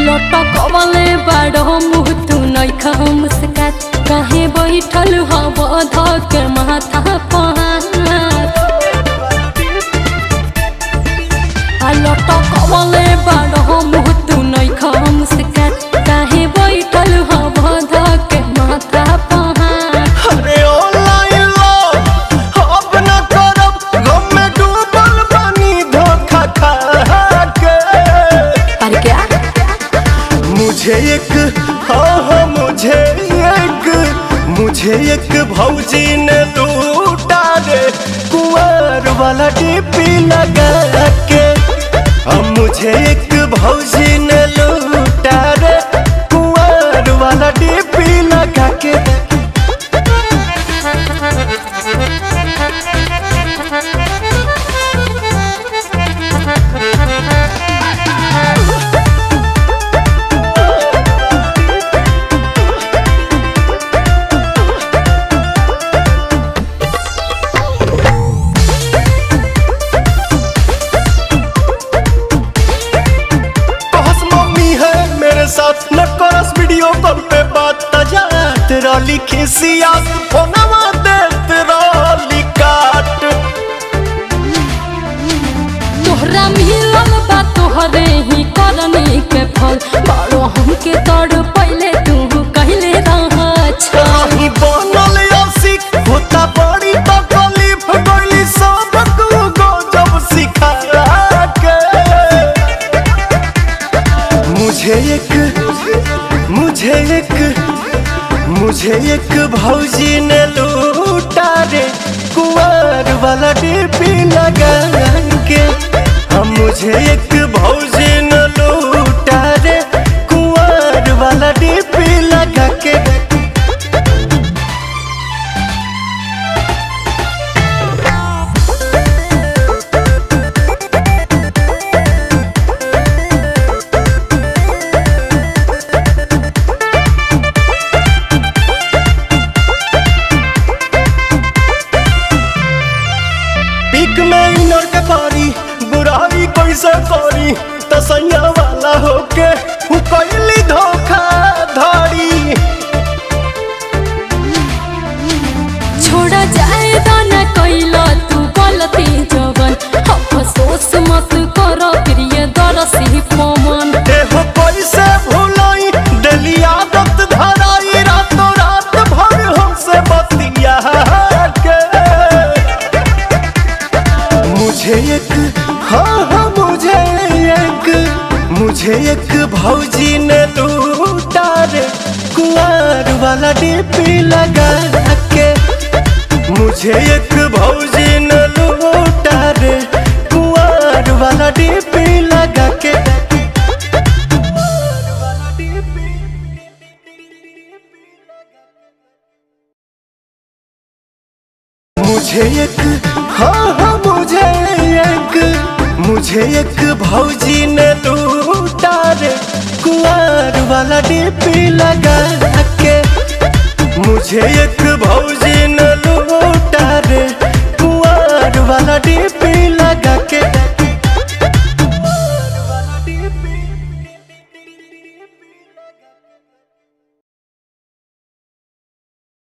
लटकवले बाड़ो मुँह तू नइखा मुस्कात काहे बैठल हब धक माथा पहात लटकवले बाड़ो मुँह तू नइखा मुस्कात काहे बैठल हब धक माथा पहात। अरे ऑनलाइन लो अब न करब गम में डूबल बानी धोखा खा के। पर क्या मुझे एक मुझे एक भौजी ने लूटा रे कुंवर वाला डीपी लगा के। मुझे एक भौजी ने लूटा रे कुंवर वाला डीपी लगा के। साथ न करस वीडियो कॉल पे बात तजात रॉली खिसिया फोनवा देत रॉली काट। तोहरा मिलल बा तोहरे ही करनी के फल बड़ो हमके तड़ पहले तू कहले रह छही बनल आशिक होता बड़ी तकलीफ गइली सब तू गजब सिखा के। मुझे एक भौजी ने लूटा रे कुंवर वाला डीपी लगा के। मुझे एक भौजी ने लूटा रे कुंवर वाला डीपी लगा के। बुराई कैसे करी तसैया वाला होके कैली धोखा धड़ी। छोड़ा जाए दाना कैला तू गलती जवन अफसोस मत कर प्रिय दरसी पवन। देहो कैसे भुलाई दिली आदत धराई रातों रात भर हमसे बतिया के। मुझे एक भौजी ने लूटा रे कुंवर वाला डीपी लगा के। मुझे एक भौजी ने लूटा रे कुंवर वाला डीपी लगा के। मुझे एक भौजी ने लूटा रे कुंवर वाला डीपी लगा के। मुझे एक भौजी ने लूटा रे कुंवर वाला डीपी लगा के।